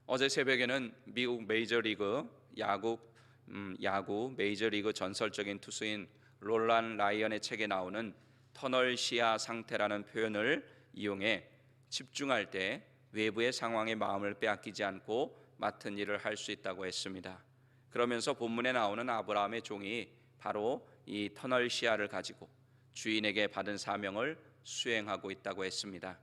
어제 새벽에는 미국 메이저리그 야구 메이저리그 전설적인 투수인 롤란 라이언의 책에 나오는 터널 시야 상태라는 표현을 이용해 집중할 때 외부의 상황에 마음을 빼앗기지 않고 맡은 일을 할 수 있다고 했습니다. 그러면서 본문에 나오는 아브라함의 종이 바로 이 터널 시야를 가지고 주인에게 받은 사명을 수행하고 있다고 했습니다.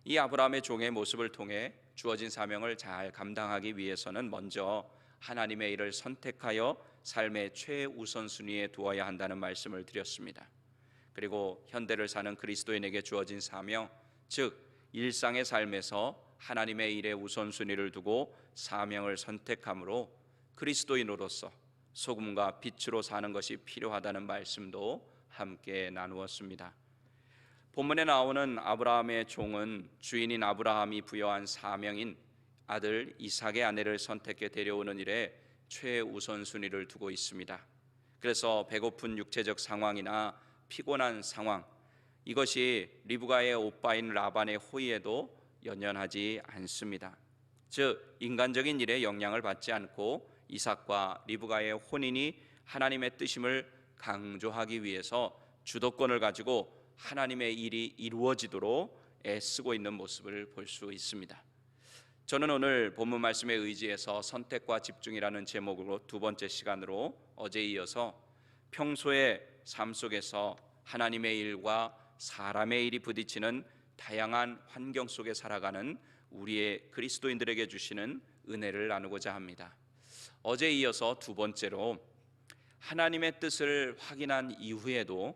이 아브라함의 종의 모습을 통해 주어진 사명을 잘 감당하기 위해서는 먼저 하나님의 일을 선택하여 삶의 최우선순위에 두어야 한다는 말씀을 드렸습니다. 그리고 현대를 사는 그리스도인에게 주어진 사명, 즉 일상의 삶에서 하나님의 일에 우선순위를 두고 사명을 선택함으로 그리스도인으로서 소금과 빛으로 사는 것이 필요하다는 말씀도 함께 나누었습니다. 본문에 나오는 아브라함의 종은 주인인 아브라함이 부여한 사명인 아들 이삭의 아내를 선택해 데려오는 일에 최우선순위를 두고 있습니다. 그래서 배고픈 육체적 상황이나 피곤한 상황, 이것이 리브가의 오빠인 라반의 호의에도 연연하지 않습니다. 즉 인간적인 일에 영향을 받지 않고 이삭과 리브가의 혼인이 하나님의 뜻임을 강조하기 위해서 주도권을 가지고 하나님의 일이 이루어지도록 애쓰고 있는 모습을 볼 수 있습니다. 저는 오늘 본문 말씀에 의지해서 선택과 집중이라는 제목으로 두 번째 시간으로 어제에 이어서 평소의 삶 속에서 하나님의 일과 사람의 일이 부딪히는 다양한 환경 속에 살아가는 우리의 그리스도인들에게 주시는 은혜를 나누고자 합니다. 어제에 이어서 두 번째로 하나님의 뜻을 확인한 이후에도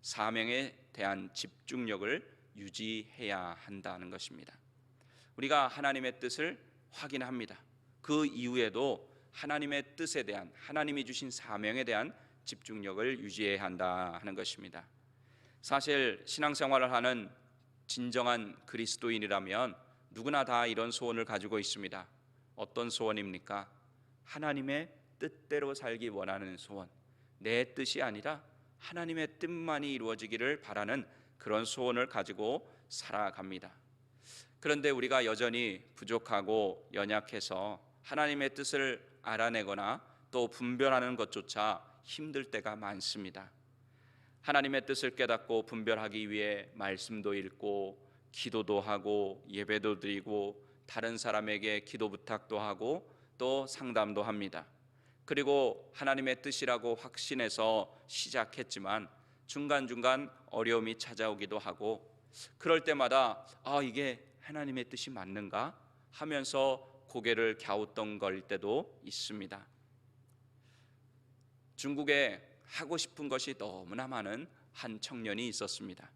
사명에 대한 집중력을 유지해야 한다는 것입니다. 우리가 하나님의 뜻을 확인합니다. 그 이후에도 하나님의 뜻에 대한, 하나님이 주신 사명에 대한 집중력을 유지해야 한다 하는 것입니다. 사실 신앙생활을 하는 진정한 그리스도인이라면 누구나 다 이런 소원을 가지고 있습니다. 어떤 소원입니까? 하나님의 뜻대로 살기 원하는 소원. 내 뜻이 아니라 하나님의 뜻만이 이루어지기를 바라는 그런 소원을 가지고 살아갑니다. 그런데 우리가 여전히 부족하고 연약해서 하나님의 뜻을 알아내거나 또 분별하는 것조차 힘들 때가 많습니다. 하나님의 뜻을 깨닫고 분별하기 위해 말씀도 읽고 기도도 하고 예배도 드리고 다른 사람에게 기도 부탁도 하고 또 상담도 합니다. 그리고 하나님의 뜻이라고 확신해서 시작했지만 중간중간 어려움이 찾아오기도 하고 그럴 때마다 이게 하나님의 뜻이 맞는가 하면서 고개를 갸우뚱거릴 때도 있습니다. 중국에 하고 싶은 것이 너무나 많은 한 청년이 있었습니다.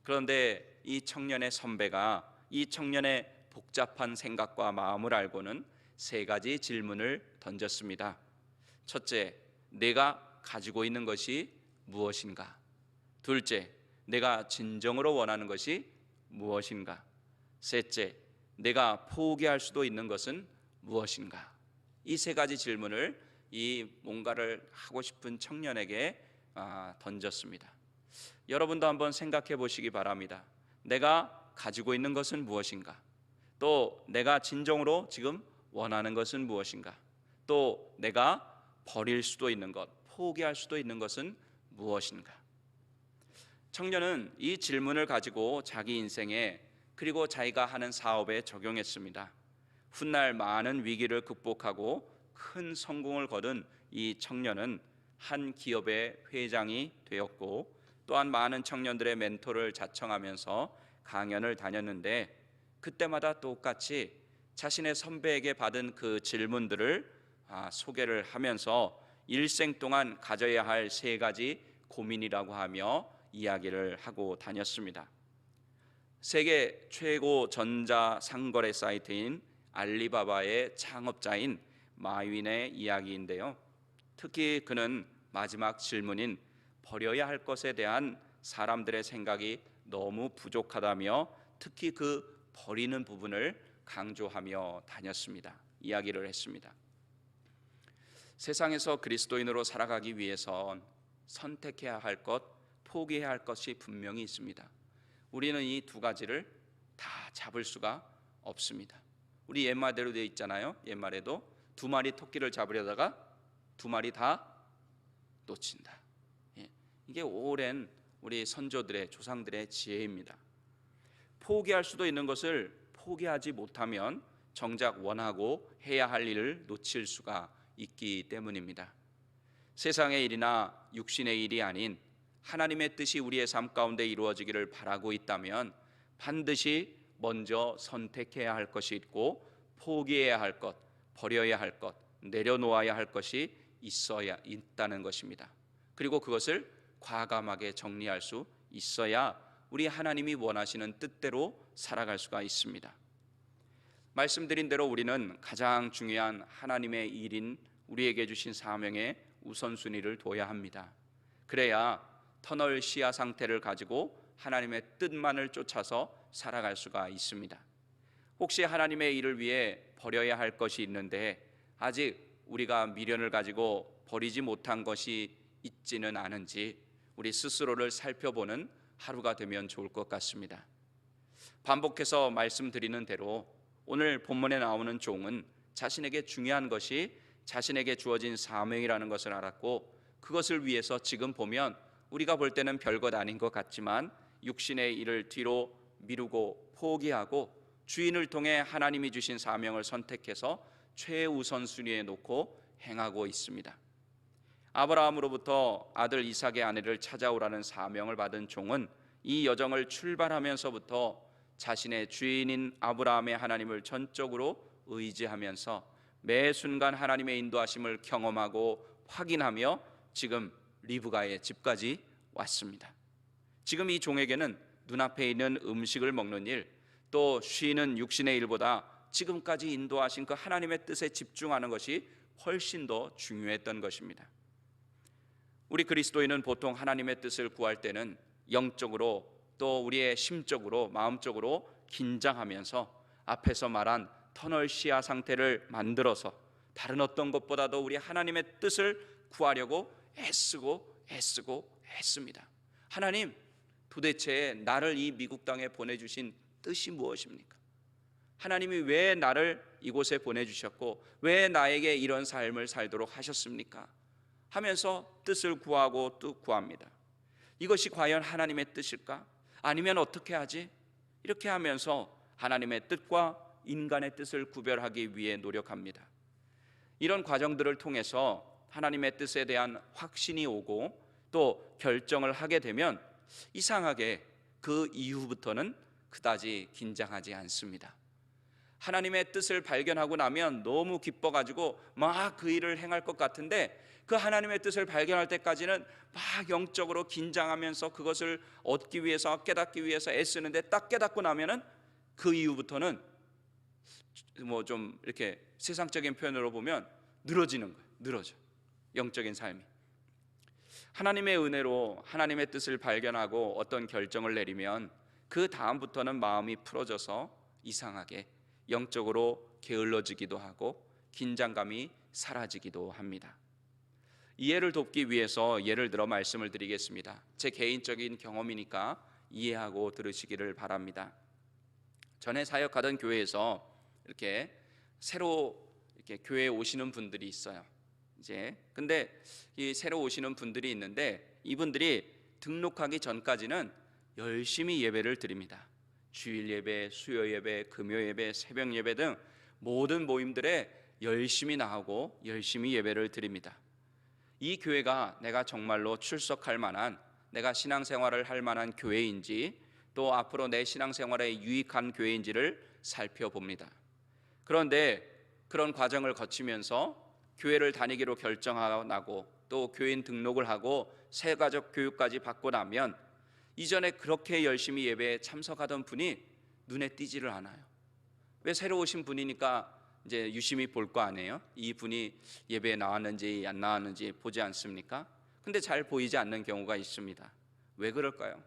그런데 이 청년의 선배가 이 청년의 복잡한 생각과 마음을 알고는 세 가지 질문을 던졌습니다. 첫째, 내가 가지고 있는 것이 무엇인가? 둘째, 내가 진정으로 원하는 것이 무엇인가? 셋째, 내가 포기할 수도 있는 것은 무엇인가? 이 세 가지 질문을 이 뭔가를 하고 싶은 청년에게 던졌습니다. 여러분도 한번 생각해 보시기 바랍니다. 내가 가지고 있는 것은 무엇인가? 또 내가 진정으로 지금 원하는 것은 무엇인가? 또 내가 버릴 수도 있는 것, 포기할 수도 있는 것은 무엇인가? 청년은 이 질문을 가지고 자기 인생에 그리고 자기가 하는 사업에 적용했습니다. 훗날 많은 위기를 극복하고 큰 성공을 거둔 이 청년은 한 기업의 회장이 되었고 또한 많은 청년들의 멘토를 자청하면서 강연을 다녔는데 그때마다 똑같이 자신의 선배에게 받은 그 질문들을 소개를 하면서 일생 동안 가져야 할 세 가지 고민이라고 하며 이야기를 하고 다녔습니다. 세계 최고 전자상거래 사이트인 알리바바의 창업자인 마윈의 이야기인데요. 특히 그는 마지막 질문인 버려야 할 것에 대한 사람들의 생각이 너무 부족하다며 특히 그 버리는 부분을 강조하며 다녔습니다. 이야기를 했습니다. 세상에서 그리스도인으로 살아가기 위해선 선택해야 할 것, 포기해야 할 것이 분명히 있습니다. 우리는 이 두 가지를 다 잡을 수가 없습니다. 우리 옛말대로 되어 있잖아요. 옛말에도 2마리 토끼를 잡으려다가 2마리 다 놓친다. 이게 오랜 우리 선조들의, 조상들의 지혜입니다. 포기할 수도 있는 것을 포기하지 못하면 정작 원하고 해야 할 일을 놓칠 수가 있기 때문입니다. 세상의 일이나 육신의 일이 아닌 하나님의 뜻이 우리의 삶 가운데 이루어지기를 바라고 있다면 반드시 먼저 선택해야 할 것이 있고 포기해야 할 것, 버려야 할 것, 내려놓아야 할 것이 있어야 있다는 것입니다. 그리고 그것을 과감하게 정리할 수 있어야 우리 하나님이 원하시는 뜻대로 살아갈 수가 있습니다. 말씀드린 대로 우리는 가장 중요한 하나님의 일인 우리에게 주신 사명에 우선순위를 둬야 합니다. 그래야 터널 시야 상태를 가지고 하나님의 뜻만을 쫓아서 살아갈 수가 있습니다. 혹시 하나님의 일을 위해 버려야 할 것이 있는데 아직 우리가 미련을 가지고 버리지 못한 것이 있지는 않은지 우리 스스로를 살펴보는 하루가 되면 좋을 것 같습니다. 반복해서 말씀드리는 대로 오늘 본문에 나오는 종은 자신에게 중요한 것이 자신에게 주어진 사명이라는 것을 알았고 그것을 위해서 지금 보면 우리가 볼 때는 별것 아닌 것 같지만 육신의 일을 뒤로 미루고 포기하고 주인을 통해 하나님이 주신 사명을 선택해서 최우선순위에 놓고 행하고 있습니다. 아브라함으로부터 아들 이삭의 아내를 찾아오라는 사명을 받은 종은 이 여정을 출발하면서부터 자신의 주인인 아브라함의 하나님을 전적으로 의지하면서 매 순간 하나님의 인도하심을 경험하고 확인하며 지금 리브가의 집까지 왔습니다. 지금 이 종에게는 눈앞에 있는 음식을 먹는 일, 또 쉬는 육신의 일보다 지금까지 인도하신 그 하나님의 뜻에 집중하는 것이 훨씬 더 중요했던 것입니다. 우리 그리스도인은 보통 하나님의 뜻을 구할 때는 영적으로 또 우리의 심적으로 마음적으로 긴장하면서 앞에서 말한 터널 시야 상태를 만들어서 다른 어떤 것보다도 우리 하나님의 뜻을 구하려고 애쓰고 했습니다. 하나님, 도대체 나를 이 미국 땅에 보내주신 뜻이 무엇입니까? 하나님이 왜 나를 이곳에 보내주셨고 왜 나에게 이런 삶을 살도록 하셨습니까? 하면서 뜻을 구하고 또 구합니다. 이것이 과연 하나님의 뜻일까? 아니면 어떻게 하지? 이렇게 하면서 하나님의 뜻과 인간의 뜻을 구별하기 위해 노력합니다. 이런 과정들을 통해서 하나님의 뜻에 대한 확신이 오고 또 결정을 하게 되면 이상하게 그 이후부터는 그다지 긴장하지 않습니다. 하나님의 뜻을 발견하고 나면 너무 기뻐가지고 막 그 일을 행할 것 같은데 그 하나님의 뜻을 발견할 때까지는 막 영적으로 긴장하면서 그것을 얻기 위해서 깨닫기 위해서 애쓰는데 딱 깨닫고 나면은 그 이후부터는 뭐 좀 이렇게 세상적인 표현으로 보면 늘어지는 거예요. 늘어져. 영적인 삶이. 하나님의 은혜로 하나님의 뜻을 발견하고 어떤 결정을 내리면 그 다음부터는 마음이 풀어져서 이상하게 영적으로 게을러지기도 하고 긴장감이 사라지기도 합니다. 이해를 돕기 위해서 예를 들어 말씀을 드리겠습니다. 제 개인적인 경험이니까 이해하고 들으시기를 바랍니다. 전에 사역하던 교회에서 이렇게 새로 이렇게 교회에 오시는 분들이 있어요. 근데 이 새로 오시는 분들이 있는데 이분들이 등록하기 전까지는 열심히 예배를 드립니다. 주일 예배, 수요 예배, 금요 예배, 새벽 예배 등 모든 모임들에 열심히 나오고 열심히 예배를 드립니다. 이 교회가 내가 정말로 출석할 만한, 내가 신앙생활을 할 만한 교회인지 또 앞으로 내 신앙생활에 유익한 교회인지를 살펴봅니다. 그런데 그런 과정을 거치면서 교회를 다니기로 결정하고 또 교인 등록을 하고 새가족 교육까지 받고 나면 이전에 그렇게 열심히 예배에 참석하던 분이 눈에 띄지를 않아요. 왜 새로 오신 분이니까 이제 유심히 볼 거 아니에요? 이 분이 예배에 나왔는지 안 나왔는지 보지 않습니까? 근데 잘 보이지 않는 경우가 있습니다. 왜 그럴까요?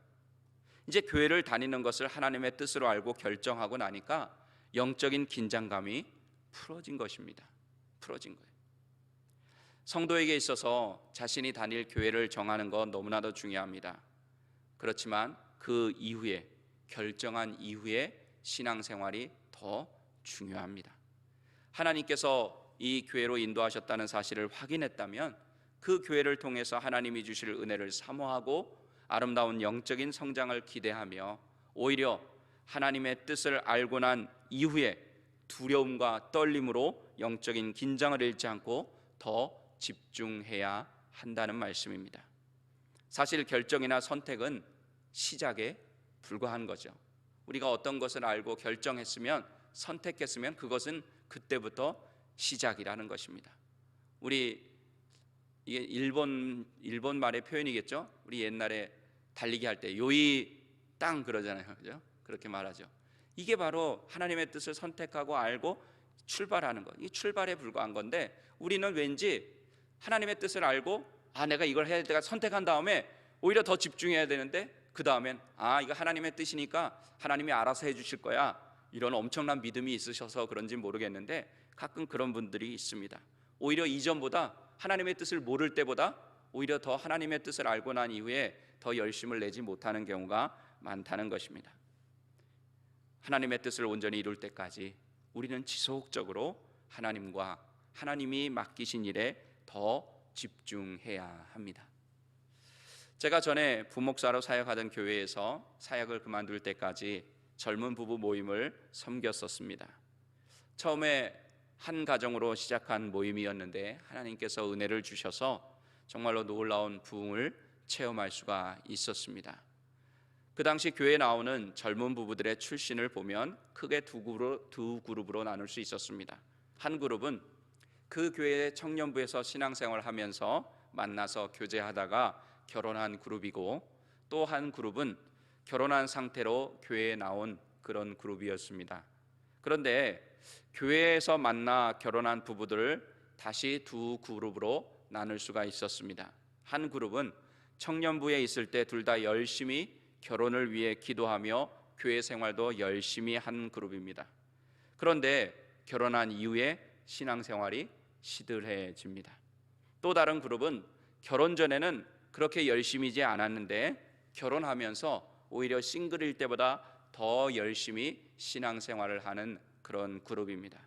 이제 교회를 다니는 것을 하나님의 뜻으로 알고 결정하고 나니까 영적인 긴장감이 풀어진 것입니다. 풀어진 거예요. 성도에게 있어서 자신이 다닐 교회를 정하는 건 너무나도 중요합니다. 그렇지만 그 이후에 결정한 이후에 신앙생활이 더 중요합니다. 하나님께서 이 교회로 인도하셨다는 사실을 확인했다면 그 교회를 통해서 하나님이 주실 은혜를 사모하고 아름다운 영적인 성장을 기대하며 오히려 하나님의 뜻을 알고 난 이후에 두려움과 떨림으로 영적인 긴장을 잃지 않고 더 집중해야 한다는 말씀입니다. 사실 결정이나 선택은 시작에 불과한 거죠. 우리가 어떤 것을 알고 결정했으면, 선택했으면 그것은 그때부터 시작이라는 것입니다. 우리 이게 일본 말의 표현이겠죠. 우리 옛날에 달리기 할 때 요이 땅 그러잖아요, 그죠? 그렇게 말하죠. 이게 바로 하나님의 뜻을 선택하고 알고 출발하는 것. 이 출발에 불과한 건데 우리는 왠지 하나님의 뜻을 알고 내가 이걸 해야 돼, 내가 선택한 다음에 오히려 더 집중해야 되는데 그 다음엔 이거 하나님의 뜻이니까 하나님이 알아서 해주실 거야, 이런 엄청난 믿음이 있으셔서 그런지 모르겠는데 가끔 그런 분들이 있습니다. 오히려 이전보다 하나님의 뜻을 모를 때보다 오히려 더 하나님의 뜻을 알고 난 이후에 더 열심을 내지 못하는 경우가 많다는 것입니다. 하나님의 뜻을 온전히 이룰 때까지 우리는 지속적으로 하나님과 하나님이 맡기신 일에 더 집중해야 합니다. 제가 전에 부목사로 사역하던 교회에서 사역을 그만둘 때까지 젊은 부부 모임을 섬겼었습니다. 처음에 한 가정으로 시작한 모임이었는데 하나님께서 은혜를 주셔서 정말로 놀라운 부흥을 체험할 수가 있었습니다. 그 당시 교회에 나오는 젊은 부부들의 출신을 보면 크게 두 그룹으로 나눌 수 있었습니다. 한 그룹은 그 교회의 청년부에서 신앙생활을 하면서 만나서 교제하다가 결혼한 그룹이고, 또 한 그룹은 결혼한 상태로 교회에 나온 그런 그룹이었습니다. 그런데 교회에서 만나 결혼한 부부들을 다시 두 그룹으로 나눌 수가 있었습니다. 한 그룹은 청년부에 있을 때 둘 다 열심히 결혼을 위해 기도하며 교회 생활도 열심히 한 그룹입니다. 그런데 결혼한 이후에 신앙생활이 시들해집니다. 또 다른 그룹은 결혼 전에는 그렇게 열심히지 않았는데 결혼하면서 오히려 싱글일 때보다 더 열심히 신앙생활을 하는 그런 그룹입니다.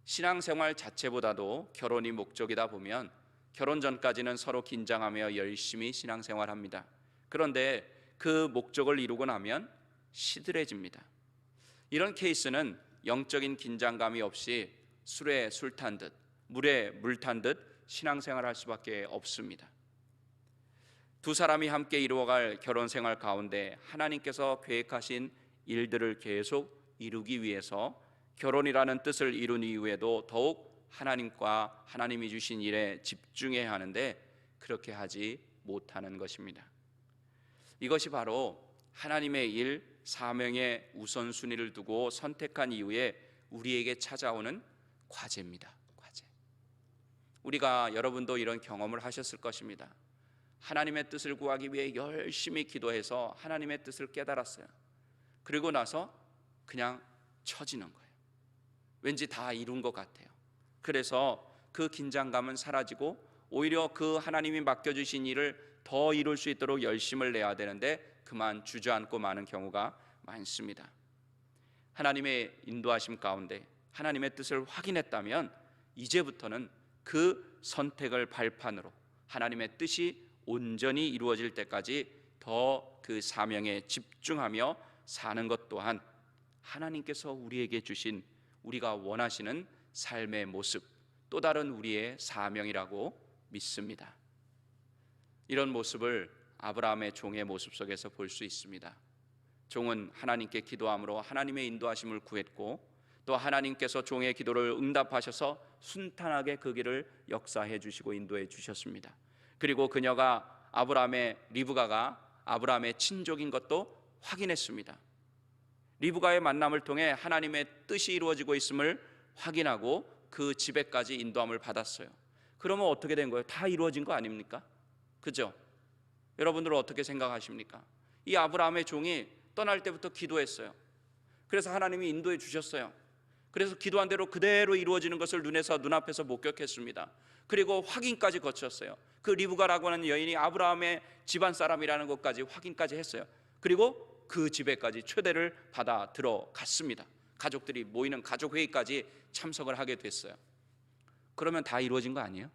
신앙생활 자체보다도 결혼이 목적이다 보면 결혼 전까지는 서로 긴장하며 열심히 신앙생활합니다. 그런데 그 목적을 이루고 나면 시들해집니다. 이런 케이스는 영적인 긴장감이 없이 술에 술 탄 듯 물에 물 탄 듯 신앙생활할 수밖에 없습니다. 두 사람이 함께 이루어갈 결혼생활 가운데 하나님께서 계획하신 일들을 계속 이루기 위해서 결혼이라는 뜻을 이룬 이후에도 더욱 하나님과 하나님이 주신 일에 집중해야 하는데 그렇게 하지 못하는 것입니다. 이것이 바로 하나님의 일, 사명의 우선순위를 두고 선택한 이후에 우리에게 찾아오는 과제입니다. 과제. 우리가, 여러분도 이런 경험을 하셨을 것입니다. 하나님의 뜻을 구하기 위해 열심히 기도해서 하나님의 뜻을 깨달았어요. 그리고 나서 그냥 처지는 거예요. 왠지 다 이룬 것 같아요. 그래서 그 긴장감은 사라지고 오히려 그 하나님이 맡겨주신 일을 더 이룰 수 있도록 열심을 내야 되는데 그만 주저앉고 마는 경우가 많습니다. 하나님의 인도하심 가운데 하나님의 뜻을 확인했다면 이제부터는 그 선택을 발판으로 하나님의 뜻이 온전히 이루어질 때까지 더 그 사명에 집중하며 사는 것 또한 하나님께서 우리에게 주신, 우리가 원하시는 삶의 모습, 또 다른 우리의 사명이라고 믿습니다. 이런 모습을 아브라함의 종의 모습 속에서 볼 수 있습니다. 종은 하나님께 기도함으로 하나님의 인도하심을 구했고 또 하나님께서 종의 기도를 응답하셔서 순탄하게 그 길을 역사해 주시고 인도해 주셨습니다. 그리고 그녀가 리브가가 아브라함의 친족인 것도 확인했습니다. 리브가의 만남을 통해 하나님의 뜻이 이루어지고 있음을 확인하고 그 집에까지 인도함을 받았어요. 그러면 어떻게 된 거예요? 다 이루어진 거 아닙니까? 그죠? 여러분들은 어떻게 생각하십니까? 이 아브라함의 종이 떠날 때부터 기도했어요. 그래서 하나님이 인도해 주셨어요. 그래서 기도한 대로 그대로 이루어지는 것을 눈앞에서 목격했습니다. 그리고 확인까지 거쳤어요. 그 리브가라고 하는 여인이 아브라함의 집안 사람이라는 것까지 확인까지 했어요. 그리고 그 집에까지 초대를 받아 들어갔습니다. 가족들이 모이는 가족회의까지 참석을 하게 됐어요. 그러면 다 이루어진 거 아니에요?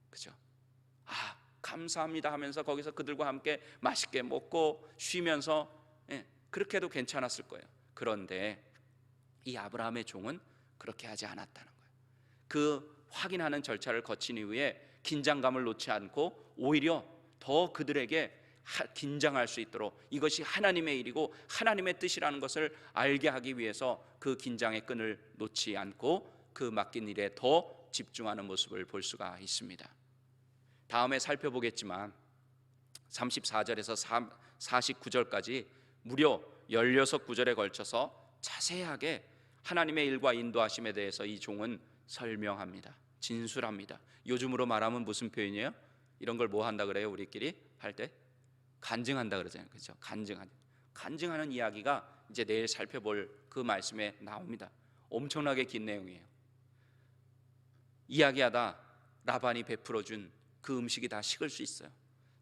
그죠? 감사합니다 하면서 거기서 그들과 함께 맛있게 먹고 쉬면서 그렇게 해도 괜찮았을 거예요. 그런데 이 아브라함의 종은 그렇게 하지 않았다는 거예요. 그 확인하는 절차를 거친 이후에 긴장감을 놓지 않고 오히려 더 그들에게 긴장할 수 있도록, 이것이 하나님의 일이고 하나님의 뜻이라는 것을 알게 하기 위해서 그 긴장의 끈을 놓지 않고 그 맡긴 일에 더 집중하는 모습을 볼 수가 있습니다. 다음에 살펴보겠지만 34절에서 49절까지 무려 16구절에 걸쳐서 자세하게 하나님의 일과 인도하심에 대해서 이 종은 설명합니다. 진술합니다. 요즘으로 말하면 무슨 표현이에요? 이런 걸 뭐 한다 그래요? 우리끼리 할 때 간증한다 그러잖아요. 그렇죠? 간증하는 이야기가 이제 내일 살펴볼 그 말씀에 나옵니다. 엄청나게 긴 내용이에요. 이야기하다 라반이 베풀어 준 그 음식이 다 식을 수 있어요.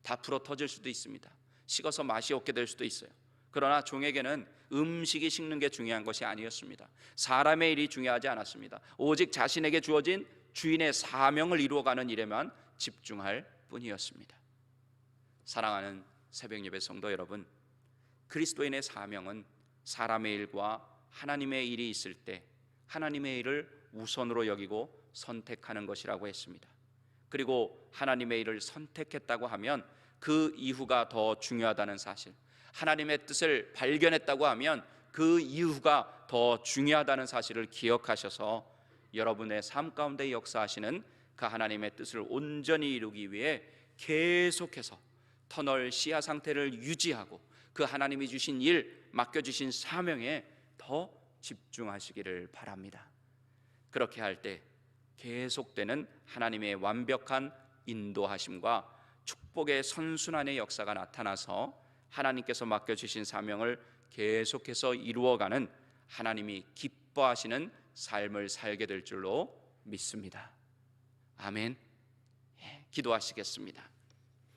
다 불어 터질 수도 있습니다. 식어서 맛이 없게 될 수도 있어요. 그러나 종에게는 음식이 식는 게 중요한 것이 아니었습니다. 사람의 일이 중요하지 않았습니다. 오직 자신에게 주어진 주인의 사명을 이루어가는 일에만 집중할 뿐이었습니다. 사랑하는 새벽예배 성도 여러분, 그리스도인의 사명은 사람의 일과 하나님의 일이 있을 때 하나님의 일을 우선으로 여기고 선택하는 것이라고 했습니다. 그리고 하나님의 일을 선택했다고 하면 그 이후가 더 중요하다는 사실, 하나님의 뜻을 발견했다고 하면 그 이후가 더 중요하다는 사실을 기억하셔서 여러분의 삶 가운데 역사하시는 그 하나님의 뜻을 온전히 이루기 위해 계속해서 터널 시야 상태를 유지하고 그 하나님이 주신 일, 맡겨주신 사명에 더 집중하시기를 바랍니다. 그렇게 할 때 계속되는 하나님의 완벽한 인도하심과 축복의 선순환의 역사가 나타나서 하나님께서 맡겨주신 사명을 계속해서 이루어가는 하나님이 기뻐하시는 삶을 살게 될 줄로 믿습니다. 아멘. 기도하시겠습니다.